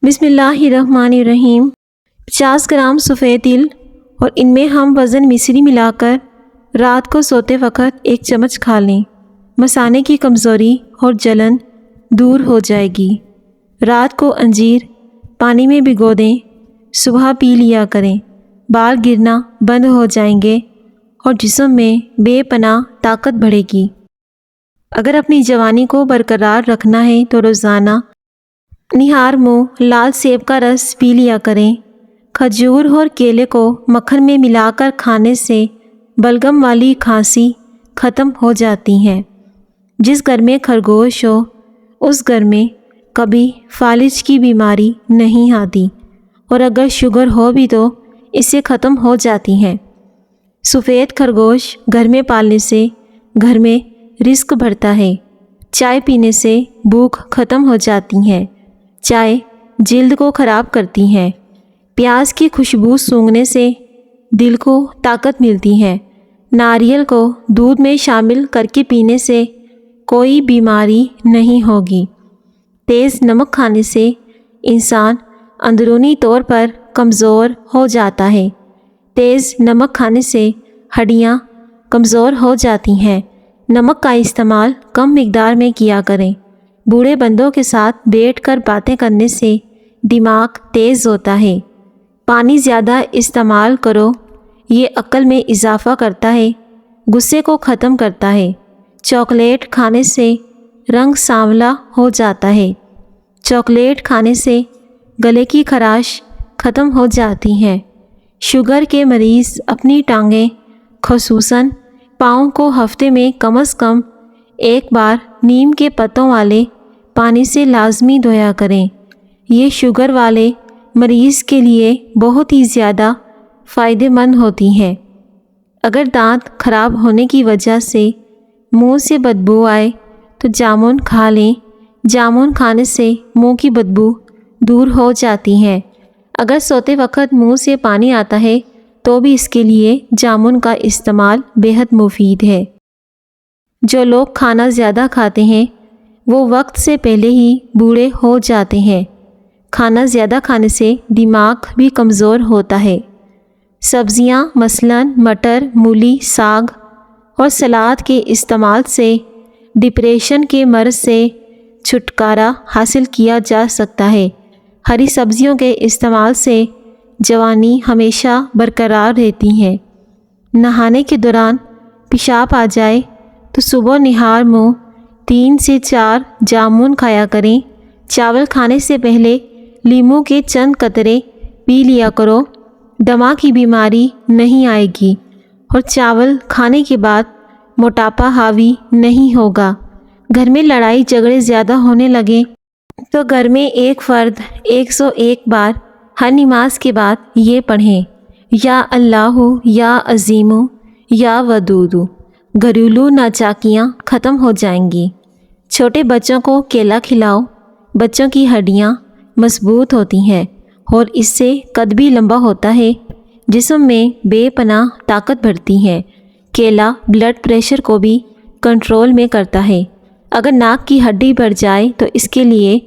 بسم اللہ الرحمن الرحیم۔ 50 گرام سفید تل اور ان میں ہم وزن مصری ملا کر رات کو سوتے وقت 1 چمچ کھا لیں۔ مثانے کی کمزوری اور جلن دور ہو جائے گی۔ رات کو انجیر پانی میں بھگو دیں، صبح پی لیا کریں۔ بال گرنا بند ہو جائیں گے اور جسم میں بے پناہ طاقت بڑھے گی۔ اگر اپنی جوانی کو برقرار رکھنا ہے تو روزانہ نہار منہ لال سیب کا رس پی لیا کریں۔ کھجور اور کیلے کو مکھن میں ملا کر کھانے سے بلغم والی کھانسی ختم ہو جاتی ہے۔ جس گھر میں خرگوش ہو اس گھر میں کبھی فالج کی بیماری نہیں آتی، اور اگر شوگر ہو بھی تو اس سے ختم ہو جاتی ہے۔ سفید خرگوش گھر میں پالنے سے گھر میں رزق بڑھتا ہے۔ چائے پینے سے بھوک ختم ہو جاتی ہے۔ چائے جلد کو خراب کرتی ہے۔ پیاز کی خوشبو سونگھنے سے دل کو طاقت ملتی ہے۔ ناریل کو دودھ میں شامل کر کے پینے سے کوئی بیماری نہیں ہوگی۔ تیز نمک کھانے سے انسان اندرونی طور پر کمزور ہو جاتا ہے۔ تیز نمک کھانے سے ہڈیاں کمزور ہو جاتی ہیں۔ نمک کا استعمال کم مقدار میں کیا کریں۔ بوڑھے بندوں کے ساتھ بیٹھ کر باتیں کرنے سے دماغ تیز ہوتا ہے۔ پانی زیادہ استعمال کرو، یہ عقل میں اضافہ کرتا ہے، غصے کو ختم کرتا ہے۔ چاکلیٹ کھانے سے رنگ سانولا ہو جاتا ہے۔ چاکلیٹ کھانے سے گلے کی خراش ختم ہو جاتی ہے۔ شوگر کے مریض اپنی ٹانگیں خصوصاً پاؤں کو ہفتے میں کم از کم 1 بار نیم کے پتوں والے پانی سے لازمی دھویا کریں۔ یہ شوگر والے مریض کے لیے بہت ہی زیادہ فائدہ مند ہوتی ہے۔ اگر دانت خراب ہونے کی وجہ سے منہ سے بدبو آئے تو جامن کھا لیں۔ جامن کھانے سے منہ کی بدبو دور ہو جاتی ہے۔ اگر سوتے وقت منہ سے پانی آتا ہے تو بھی اس کے لیے جامن کا استعمال بہت مفید ہے۔ جو لوگ کھانا زیادہ کھاتے ہیں وہ وقت سے پہلے ہی بوڑھے ہو جاتے ہیں۔ کھانا زیادہ کھانے سے دماغ بھی کمزور ہوتا ہے۔ سبزیاں مثلاً مٹر، مولی، ساگ اور سلاد کے استعمال سے ڈپریشن کے مرض سے چھٹکارا حاصل کیا جا سکتا ہے۔ ہری سبزیوں کے استعمال سے جوانی ہمیشہ برقرار رہتی ہے۔ نہانے کے دوران پیشاب آ جائے تو صبح نہار منہ 3 سے 4 جامن کھایا کریں۔ چاول کھانے سے پہلے لیموں کے چند قطرے پی لیا کرو، دمہ کی بیماری نہیں آئے گی، اور چاول کھانے کے بعد موٹاپا حاوی نہیں ہوگا۔ گھر میں لڑائی جھگڑے زیادہ ہونے لگے تو گھر میں ایک فرد 101 بار ہر نماز کے بعد یہ پڑھیں: یا اللہ یا عظیم یا ودود۔ گھریلو ناچاکیاں ختم ہو جائیں گی۔ چھوٹے بچوں کو کیلا کھلاؤ، بچوں کی ہڈیاں مضبوط ہوتی ہیں اور اس سے قد بھی لمبا ہوتا ہے۔ جسم میں بے پناہ طاقت بڑھتی ہے۔ کیلا بلڈ پریشر کو بھی کنٹرول میں کرتا ہے۔ اگر ناک کی ہڈی بڑھ جائے تو اس کے لیے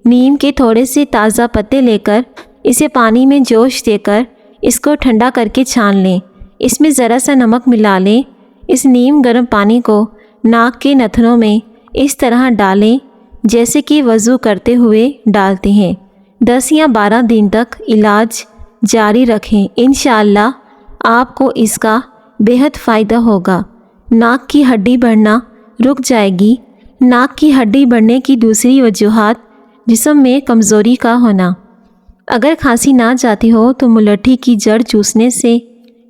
نیم کے تھوڑے سے تازہ پتے لے کر اسے پانی میں جوش دے کر اس کو ٹھنڈا کر کے چھان لیں۔ اس میں ذرا سا نمک ملا لیں۔ اس نیم گرم پانی کو ناک کے نتھنوں میں اس طرح ڈالیں جیسے کہ وضو کرتے ہوئے ڈالتے ہیں۔ 10 یا 12 دن تک علاج جاری رکھیں۔ انشاءاللہ آپ کو اس کا بہت فائدہ ہوگا۔ ناک کی ہڈی بڑھنا رک جائے گی۔ ناک کی ہڈی بڑھنے کی دوسری وجوہات جسم میں کمزوری کا ہونا۔ اگر کھانسی نہ جاتی ہو تو ملٹھی کی جڑ چوسنے سے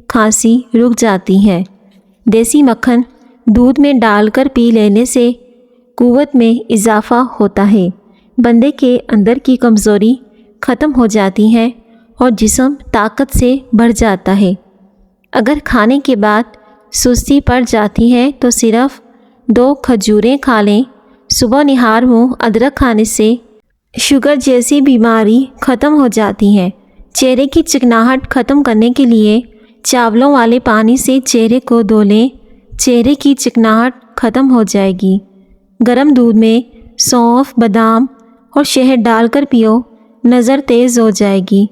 کھانسی رک جاتی ہے۔ دیسی مکھن دودھ میں ڈال کر پی لینے سے قوت میں اضافہ ہوتا ہے۔ بندے کے اندر کی کمزوری ختم ہو جاتی ہے اور جسم طاقت سے بھر جاتا ہے۔ اگر کھانے کے بعد سستی پڑ جاتی ہے تو صرف 2 کھجوریں کھا لیں۔ صبح نہار منہ ادرک کھانے سے شوگر جیسی بیماری ختم ہو جاتی ہے۔ چہرے کی چکناہٹ ختم کرنے کے لیے چاولوں والے پانی سے چہرے کو دھو لیں۔ چہرے کی چکناہٹ ختم ہو جائے گی۔ گرم دودھ میں سونف، بادام اور شہد ڈال کر پیو۔ نظر تیز ہو جائے گی۔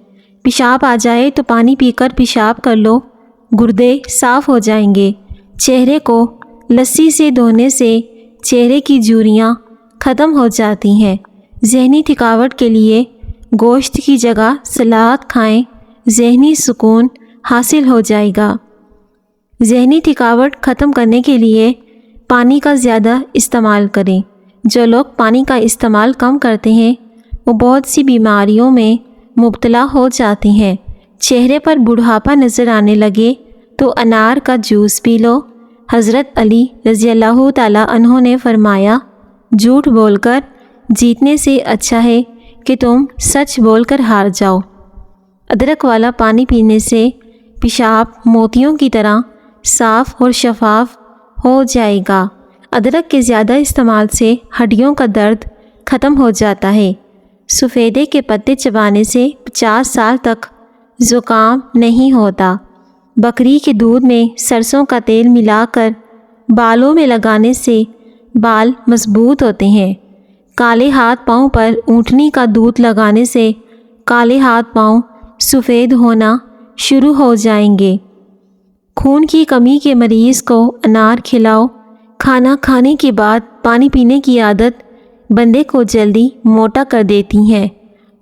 پیشاب آ جائے تو پانی پی کر پیشاب کر لو، گردے صاف ہو جائیں گے۔ چہرے کو لسی سے دھونے سے چہرے کی جھریاں ختم ہو جاتی ہیں۔ ذہنی تھکاوٹ کے لیے گوشت کی جگہ سلاد کھائیں، ذہنی سکون حاصل ہو جائے گا۔ ذہنی تھکاوٹ ختم کرنے کے لیے پانی کا زیادہ استعمال کریں۔ جو لوگ پانی کا استعمال کم کرتے ہیں وہ بہت سی بیماریوں میں مبتلا ہو جاتے ہیں۔ چہرے پر بڑھاپا نظر آنے لگے تو انار کا جوس پی لو۔ حضرت علی رضی اللہ تعالیٰ عنہ نے فرمایا، جھوٹ بول کر جیتنے سے اچھا ہے کہ تم سچ بول کر ہار جاؤ۔ ادرک والا پانی پینے سے پیشاب موتیوں کی طرح صاف اور شفاف ہو جائے گا۔ ادرک کے زیادہ استعمال سے ہڈیوں کا درد ختم ہو جاتا ہے۔ سفیدے کے پتے چبانے سے 50 سال تک زکام نہیں ہوتا۔ بکری کے دودھ میں سرسوں کا تیل ملا کر بالوں میں لگانے سے بال مضبوط ہوتے ہیں۔ کالے ہاتھ پاؤں پر اونٹنی کا دودھ لگانے سے کالے ہاتھ پاؤں سفید ہونا شروع ہو جائیں گے۔ خون کی کمی کے مریض کو انار کھلاؤ۔ کھانا کھانے کے بعد پانی پینے کی عادت بندے کو جلدی موٹا کر دیتی ہے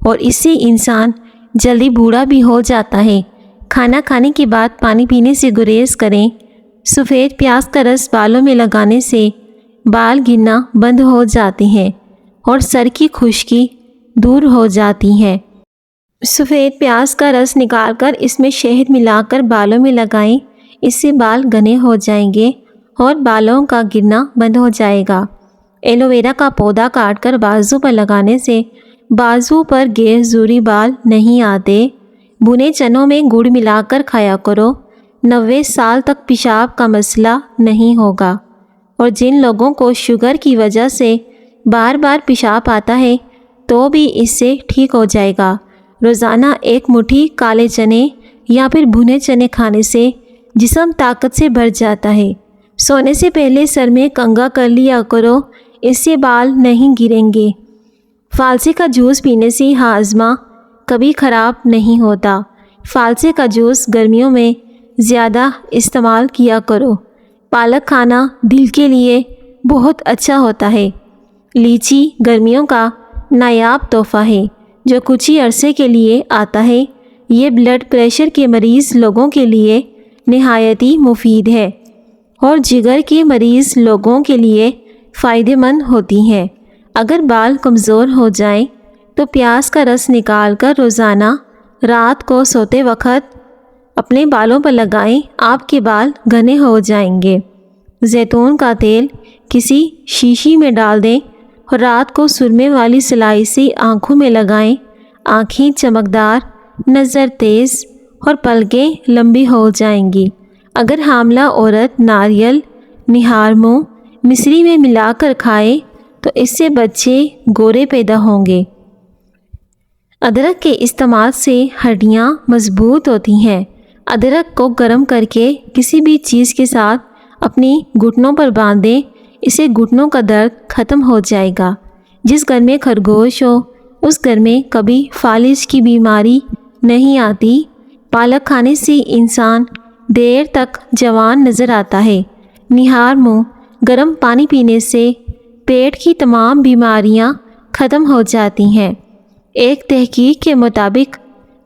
اور اس سے انسان جلدی بوڑھا بھی ہو جاتا ہے۔ کھانا کھانے کے بعد پانی پینے سے گریز کریں۔ سفید پیاز کا رس بالوں میں لگانے سے بال گرنا بند ہو جاتے ہیں اور سر کی خشکی دور ہو جاتی ہے۔ سفید پیاز کا رس نکال کر اس میں شہد ملا کر بالوں میں لگائیں، اس سے بال گھنے ہو جائیں گے اور بالوں کا گرنا بند ہو جائے گا۔ ایلو ویرا کا پودا کاٹ کر بازو پر لگانے سے بازو پر غیر ضروری بال نہیں آتے۔ بھنے چنوں میں گڑ ملا کر کھایا کرو۔ 90 سال تک پیشاب کا مسئلہ نہیں ہوگا۔ اور جن لوگوں کو شوگر کی وجہ سے بار بار پیشاب آتا ہے تو بھی اس سے ٹھیک ہو جائے گا۔ روزانہ ایک مٹھی کالے چنے یا پھر بھنے چنے کھانے سے جسم طاقت سے بھر جاتا ہے۔ سونے سے پہلے سر میں کنگھا کر لیا کرو، اس سے بال نہیں گریں گے۔ فالسے کا جوس پینے سے ہاضمہ کبھی خراب نہیں ہوتا۔ فالسے کا جوس گرمیوں میں زیادہ استعمال کیا کرو۔ پالک کھانا دل کے لیے بہت اچھا ہوتا ہے۔ لیچی گرمیوں کا نایاب تحفہ ہے جو کچھ ہی عرصے کے لیے آتا ہے۔ یہ بلڈ پریشر کے مریض لوگوں کے لیے نہایت ہی مفید ہے اور جگر کے مریض لوگوں کے لیے فائدہ مند ہوتی ہیں۔ اگر بال کمزور ہو جائیں تو پیاز کا رس نکال کر روزانہ رات کو سوتے وقت اپنے بالوں پر لگائیں، آپ کے بال گھنے ہو جائیں گے۔ زیتون کا تیل کسی شیشی میں ڈال دیں اور رات کو سرمے والی سلائی سے آنکھوں میں لگائیں۔ آنکھیں چمکدار، نظر تیز اور پلکیں لمبی ہو جائیں گی۔ اگر حاملہ عورت ناریل، نہار منہ مصری میں ملا کر کھائے تو اس سے بچے گورے پیدا ہوں گے۔ ادرک کے استعمال سے ہڈیاں مضبوط ہوتی ہیں۔ ادرک کو گرم کر کے کسی بھی چیز کے ساتھ اپنی گھٹنوں پر باندھ دیں، اس سے گھٹنوں کا درد ختم ہو جائے گا۔ جس گھر میں خرگوش ہو اس گھر میں کبھی فالج کی بیماری نہیں آتی۔ پالک کھانے سے انسان دیر تک جوان نظر آتا ہے۔ نہار منہ گرم پانی پینے سے پیٹ کی تمام بیماریاں ختم ہو جاتی ہیں۔ ایک تحقیق کے مطابق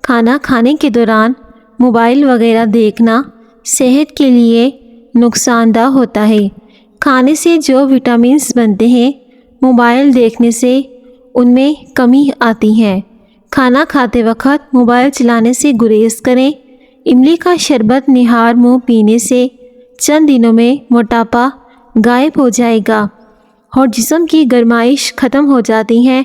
کھانا کھانے کے دوران موبائل وغیرہ دیکھنا صحت کے لیے نقصان دہ ہوتا ہے۔ کھانے سے جو وٹامنس بنتے ہیں موبائل دیکھنے سے ان میں کمی آتی ہے۔ کھانا کھاتے وقت موبائل چلانے سے گریز کریں۔ املی کا شربت نہار منہ پینے سے چند دنوں میں موٹاپا غائب ہو جائے گا اور جسم کی گرمائش ختم ہو جاتی ہے۔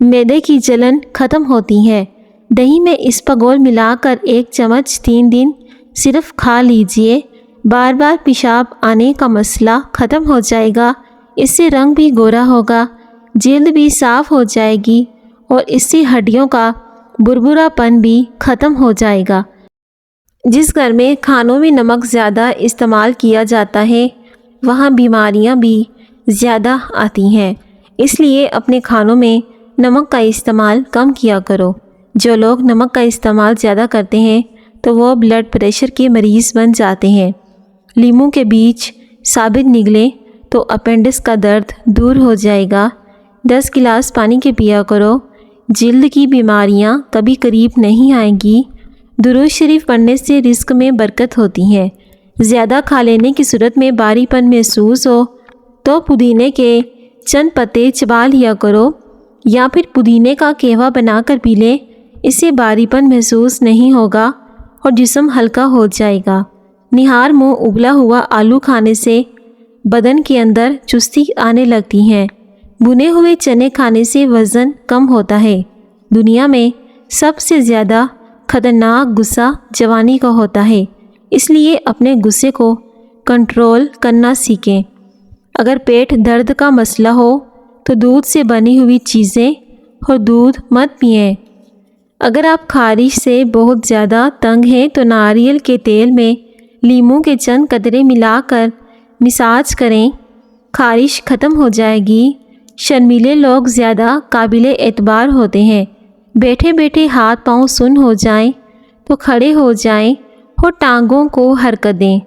معدے کی جلن ختم ہوتی ہے۔ دہی میں اسپاغول ملا کر 1 چمچ 3 دن صرف کھا لیجئے۔ بار بار پیشاب آنے کا مسئلہ ختم ہو جائے گا۔ اس سے رنگ بھی گورا ہوگا، جلد بھی صاف ہو جائے گی اور اس سے ہڈیوں کا بربرا پن بھی ختم ہو جائے گا۔ جس گھر میں کھانوں میں نمک زیادہ استعمال کیا جاتا ہے وہاں بیماریاں بھی زیادہ آتی ہیں۔ اس لیے اپنے کھانوں میں نمک کا استعمال کم کیا کرو۔ جو لوگ نمک کا استعمال زیادہ کرتے ہیں تو وہ بلڈ پریشر کے مریض بن جاتے ہیں۔ لیموں کے بیج ثابت نگلے تو اپینڈکس کا درد دور ہو جائے گا۔ 10 گلاس پانی کے پیا کرو، جلد کی بیماریاں کبھی قریب نہیں آئیں گی۔ درود شریف پڑھنے سے رزق میں برکت ہوتی ہے۔ زیادہ کھا لینے کی صورت میں باری پن محسوس ہو تو پودینے کے چند پتے چبا لیا کرو یا پھر پودینے کا قہوہ بنا کر پی لیں۔ اس سے باری پن محسوس نہیں ہوگا اور جسم ہلکا ہو جائے گا۔ نہار منہ ابلا ہوا آلو کھانے سے بدن کے اندر چستی آنے لگتی ہے۔ بھنے ہوئے چنے کھانے سے وزن کم ہوتا ہے۔ دنیا میں سب سے زیادہ خطرناک غصہ جوانی کا ہوتا ہے، اس لیے اپنے غصے کو کنٹرول کرنا سیکھیں۔ اگر پیٹ درد کا مسئلہ ہو تو دودھ سے بنی ہوئی چیزیں اور دودھ مت پئیں۔ اگر آپ خارش سے بہت زیادہ تنگ ہیں تو ناریل کے تیل میں لیموں کے چند قطرے ملا کر مساج کریں، خارش ختم ہو جائے گی۔ شرمیلے لوگ زیادہ قابل اعتبار ہوتے ہیں۔ بیٹھے بیٹھے ہاتھ پاؤں سن ہو جائیں تو کھڑے ہو جائیں اور ٹانگوں کو حرکت دیں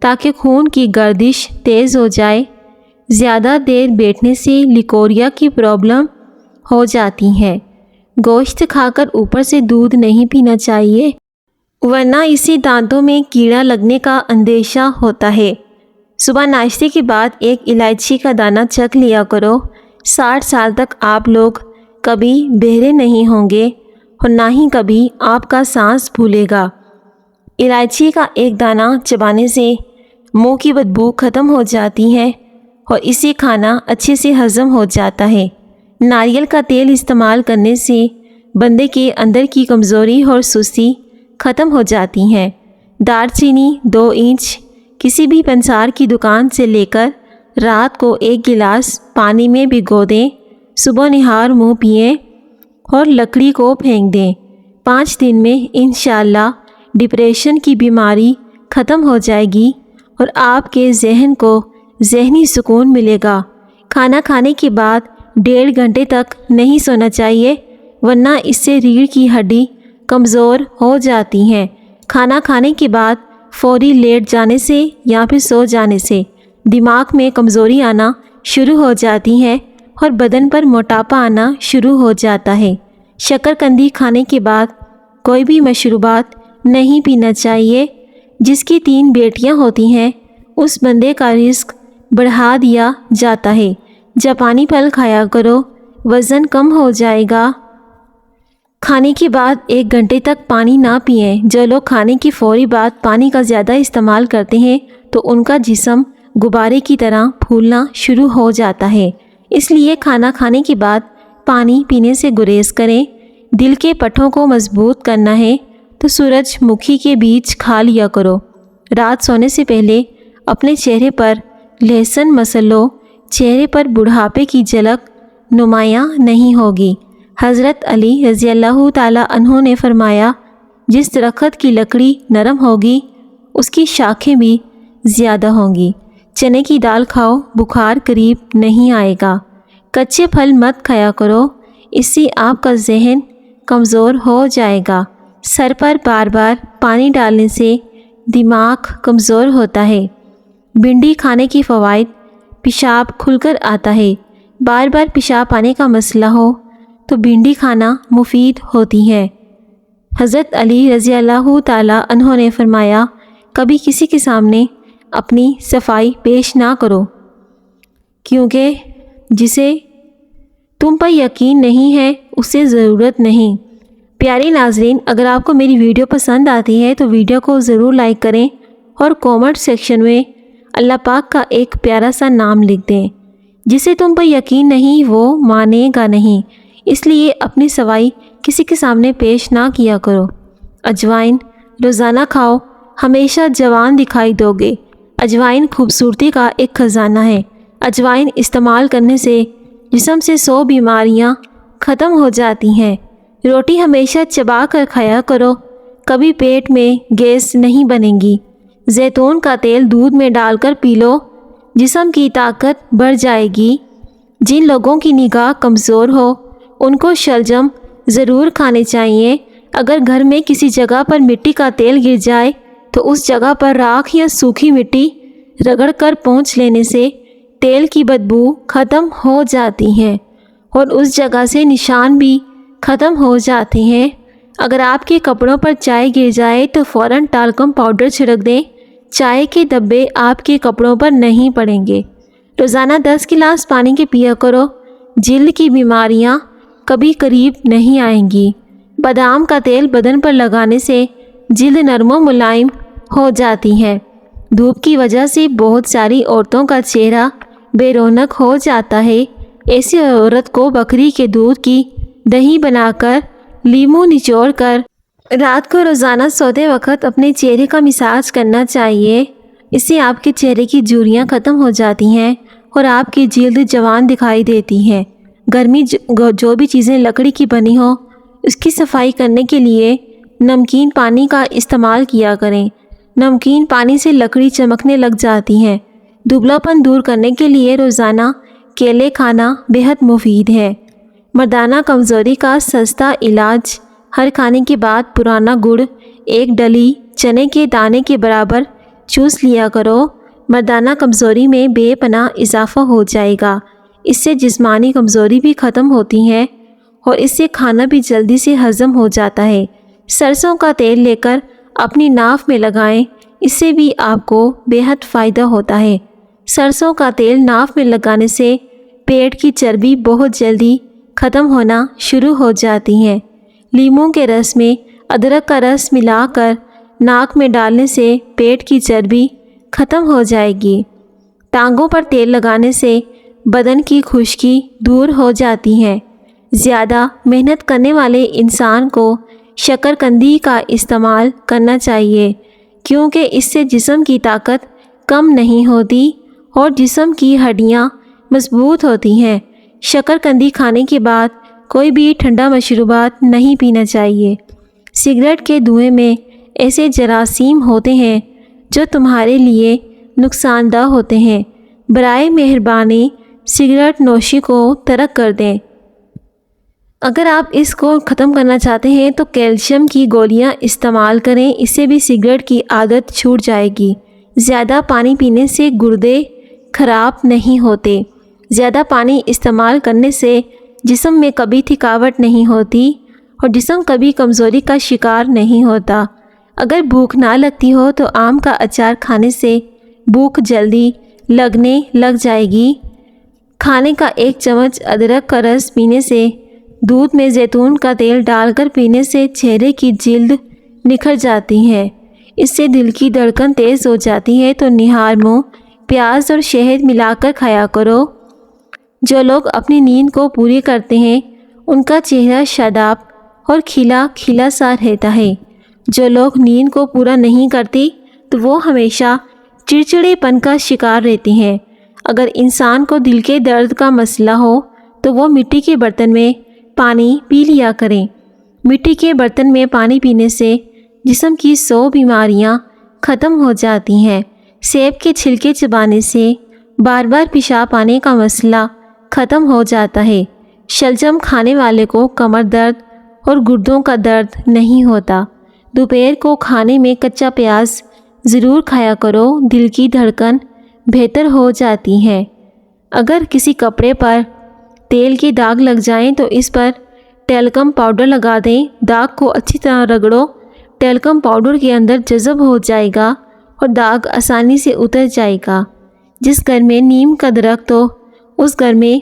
تاکہ خون کی گردش تیز ہو جائے۔ زیادہ دیر بیٹھنے سے لیکوریا کی پرابلم ہو جاتی ہے۔ گوشت کھا کر اوپر سے دودھ نہیں پینا چاہیے ورنہ اسی دانتوں میں کیڑا لگنے کا اندیشہ ہوتا ہے۔ صبح ناشتے کے بعد ایک الائچی کا دانہ چکھ لیا کرو۔ 60 سال تک آپ لوگ کبھی بہرے نہیں ہوں گے اور نہ ہی کبھی آپ کا سانس پھولے گا۔ الائچی کا ایک دانہ چبانے سے منہ کی بدبو ختم ہو جاتی ہے اور اسے کھانا اچھے سے ہضم ہو جاتا ہے۔ ناریل کا تیل استعمال کرنے سے بندے کے اندر کی کمزوری اور سستی ختم ہو جاتی ہے۔ دار چینی 2 انچ کسی بھی پنسار کی دکان سے لے کر رات کو 1 گلاس پانی میں بھگو دیں، صبح نہار منہ پئیں اور لکڑی کو پھینک دیں۔ 5 دن میں انشاءاللہ ڈپریشن کی بیماری ختم ہو جائے گی اور آپ کے ذہن کو ذہنی سکون ملے گا۔ کھانا کھانے کے بعد 1.5 گھنٹے تک نہیں سونا چاہیے ورنہ اس سے ریڑھ کی ہڈی کمزور ہو جاتی ہے۔ کھانا کھانے کے بعد فوری لیٹ جانے سے یا پھر سو جانے سے دماغ میں کمزوری آنا شروع ہو جاتی ہے اور بدن پر موٹاپا آنا شروع ہو جاتا ہے۔ شکر قندی کھانے کے بعد کوئی بھی مشروبات نہیں پینا چاہیے۔ جس کی 3 بیٹیاں ہوتی ہیں اس بندے کا رزق بڑھا دیا جاتا ہے۔ جاپانی پھل کھایا کرو، وزن کم ہو جائے گا۔ کھانے کے بعد 1 گھنٹے تک پانی نہ پئیں۔ جو لوگ کھانے کی فوری بعد پانی کا زیادہ استعمال کرتے ہیں تو ان کا جسم غبارے کی طرح پھولنا شروع ہو جاتا ہے، اس لیے کھانا کھانے کے بعد پانی پینے سے گریز کریں۔ دل کے پٹھوں کو مضبوط کرنا ہے تو سورج مکھی کے بیج کھا لیا کرو۔ رات سونے سے پہلے اپنے چہرے پر لہسن مسل لو، چہرے پر بڑھاپے کی جھلک نمایاں نہیں ہوگی۔ حضرت علی رضی اللہ تعالیٰ عنہ نے فرمایا، جس درخت کی لکڑی نرم ہوگی اس کی شاخیں بھی زیادہ ہوں گی۔ چنے کی دال کھاؤ، بخار قریب نہیں آئے گا۔ کچے پھل مت کھایا کرو، اس سے آپ کا ذہن کمزور ہو جائے گا۔ سر پر بار بار پانی ڈالنے سے دماغ کمزور ہوتا ہے۔ بھنڈی کھانے کی فوائد: پیشاب کھل کر آتا ہے۔ بار بار پیشاب آنے کا مسئلہ ہو تو بھنڈی کھانا مفید ہوتی ہے۔ حضرت علی رضی اللہ تعالیٰ عنہ نے فرمایا، کبھی کسی کے سامنے اپنی صفائی پیش نہ کرو، کیونکہ جسے تم پر یقین نہیں ہے اسے ضرورت نہیں۔ پیارے ناظرین، اگر آپ کو میری ویڈیو پسند آتی ہے تو ویڈیو کو ضرور لائک کریں اور کومنٹ سیکشن میں اللہ پاک کا ایک پیارا سا نام لکھ دیں۔ جسے تم پر یقین نہیں وہ مانے گا نہیں، اس لیے اپنی صفائی کسی کے سامنے پیش نہ کیا کرو۔ اجوائن روزانہ کھاؤ، ہمیشہ جوان دکھائی دو گے۔ اجوائن خوبصورتی کا ایک خزانہ ہے۔ اجوائن استعمال کرنے سے جسم سے 100 بیماریاں ختم ہو جاتی ہیں۔ روٹی ہمیشہ چبا کر کھایا کرو، کبھی پیٹ میں گیس نہیں بنے گی۔ زیتون کا تیل دودھ میں ڈال کر پی لو، جسم کی طاقت بڑھ جائے گی۔ جن لوگوں کی نگاہ کمزور ہو ان کو شلجم ضرور کھانے چاہیے۔ اگر گھر میں کسی جگہ پر مٹی کا تیل گر جائے تو اس جگہ پر راکھ یا سوکھی مٹی رگڑ کر پونچھ لینے سے تیل کی بدبو ختم ہو جاتی ہے اور اس جگہ سے نشان بھی ختم ہو جاتے ہیں۔ اگر آپ کے کپڑوں پر چائے گر جائے تو فوراً ٹالکم پاؤڈر چھڑک دیں، چائے کے دبے آپ کے کپڑوں پر نہیں پڑیں گے۔ روزانہ 10 گلاس پانی کے پیا کرو، جلد کی بیماریاں کبھی قریب نہیں آئیں گی۔ بادام کا تیل بدن پر لگانے سے جلد نرم و ملائم ہو جاتی ہے۔ دھوپ کی وجہ سے بہت ساری عورتوں کا چہرہ بے رونق ہو جاتا ہے۔ ایسی عورت کو بکری کے دودھ کی دہی بنا کر لیموں نچوڑ کر رات کو روزانہ سوتے وقت اپنے چہرے کا مساج کرنا چاہیے۔ اس سے آپ کے چہرے کی جھریاں ختم ہو جاتی ہیں اور آپ کی جلد جوان دکھائی دیتی ہے۔ گھر میں جو بھی چیزیں لکڑی کی بنی ہوں اس کی صفائی کرنے کے لیے نمکین پانی کا استعمال کیا کریں۔ نمکین پانی سے لکڑی چمکنے لگ جاتی ہے۔ دبلا پن دور کرنے کے لیے روزانہ کیلے کھانا بہت مفید ہے۔ مردانہ کمزوری کا سستا علاج، ہر کھانے کے بعد پرانا گڑ 1 ڈلی چنے کے دانے کے برابر چوس لیا کرو۔ مردانہ کمزوری میں بے پناہ اضافہ ہو جائے گا۔ اس سے جسمانی کمزوری بھی ختم ہوتی ہے اور اس سے کھانا بھی جلدی سے ہضم ہو جاتا ہے۔ سرسوں کا تیل لے کر اپنی ناف میں لگائیں، اس سے بھی آپ کو بہت فائدہ ہوتا ہے۔ سرسوں کا تیل ناف میں لگانے سے پیٹ کی چربی بہت جلدی ختم ہونا شروع ہو جاتی ہے۔ لیموں کے رس میں ادرک کا رس ملا کر ناک میں ڈالنے سے پیٹ کی چربی ختم ہو جائے گی۔ ٹانگوں پر تیل لگانے سے بدن کی خشکی دور ہو جاتی ہے۔ زیادہ محنت کرنے والے انسان کو شکرکندی کا استعمال کرنا چاہیے، کیونکہ اس سے جسم کی طاقت کم نہیں ہوتی اور جسم کی ہڈیاں مضبوط ہوتی ہیں۔ شکرکندی کھانے کے بعد کوئی بھی ٹھنڈا مشروبات نہیں پینا چاہیے۔ سگریٹ کے دھوئیں میں ایسے جراثیم ہوتے ہیں جو تمہارے لیے نقصان دہ ہوتے ہیں۔ برائے مہربانی سگریٹ نوشی کو ترک کر دیں۔ اگر آپ اس کو ختم کرنا چاہتے ہیں تو کیلشیم کی گولیاں استعمال کریں، اس سے بھی سگریٹ کی عادت چھوٹ جائے گی۔ زیادہ پانی پینے سے گردے خراب نہیں ہوتے۔ زیادہ پانی استعمال کرنے سے جسم میں کبھی تھکاوٹ نہیں ہوتی اور جسم کبھی کمزوری کا شکار نہیں ہوتا۔ اگر بھوک نہ لگتی ہو تو آم کا اچار کھانے سے بھوک جلدی لگنے لگ جائے گی۔ کھانے کا 1 چمچ ادرک کا رس پینے سے، دودھ میں زیتون کا تیل ڈال کر پینے سے چہرے کی جلد نکھر جاتی ہے۔ اس سے دل کی دھڑکن تیز ہو جاتی ہے۔ تو نہار منہ پیاز اور شہد ملا کر کھایا کرو۔ جو لوگ اپنی نیند کو پوری کرتے ہیں ان کا چہرہ شاداب اور کھلا کھلا سا رہتا ہے۔ جو لوگ نیند کو پورا نہیں کرتے تو وہ ہمیشہ چڑچڑے پن کا شکار رہتے ہیں۔ اگر انسان کو دل کے درد کا مسئلہ ہو تو وہ مٹی کے برتن میں پانی پی لیا کریں۔ مٹی کے برتن میں پانی پینے سے جسم کی 100 بیماریاں ختم ہو جاتی ہیں۔ سیب کے چھلکے چبانے سے بار بار پیشاب آنے کا مسئلہ ختم ہو جاتا ہے۔ شلجم کھانے والے کو کمر درد اور گردوں کا درد نہیں ہوتا۔ دوپہر کو کھانے میں کچا پیاز ضرور کھایا کرو، دل کی دھڑکن بہتر ہو جاتی ہے۔ اگر کسی کپڑے پر تیل کے داغ لگ جائیں تو اس پر ٹیلکم پاؤڈر لگا دیں۔ داغ کو اچھی طرح رگڑو، ٹیلکم پاؤڈر کے اندر جذب ہو جائے گا اور داغ آسانی سے اتر جائے گا۔ جس گھر میں نیم کا درخت ہو اس گھر میں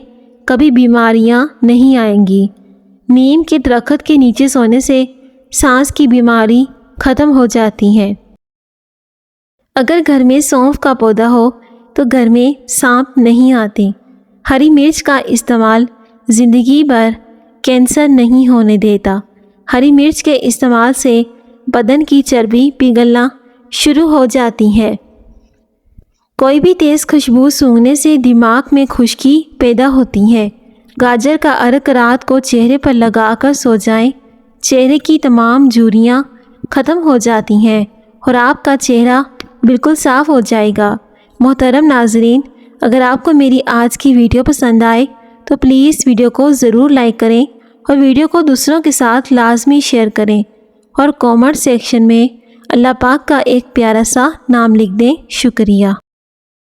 کبھی بیماریاں نہیں آئیں گی۔ نیم کے درخت کے نیچے سونے سے سانس کی بیماری ختم ہو جاتی ہے۔ اگر گھر میں سونف کا پودا ہو تو گھر میں سانپ نہیں آتے۔ ہری مرچ کا استعمال زندگی بھر کینسر نہیں ہونے دیتا۔ ہری مرچ کے استعمال سے بدن کی چربی پگھلنا شروع ہو جاتی ہے۔ کوئی بھی تیز خوشبو سونگھنے سے دماغ میں خشکی پیدا ہوتی ہے۔ گاجر کا عرق رات کو چہرے پر لگا کر سو جائیں، چہرے کی تمام جھریاں ختم ہو جاتی ہیں اور آپ کا چہرہ بالکل صاف ہو جائے گا۔ محترم ناظرین، اگر آپ کو میری آج کی ویڈیو پسند آئے تو پلیز ویڈیو کو ضرور لائک کریں اور ویڈیو کو دوسروں کے ساتھ لازمی شیئر کریں اور کامنٹ سیکشن میں اللہ پاک کا ایک پیارا سا نام لکھ دیں۔ شکریہ۔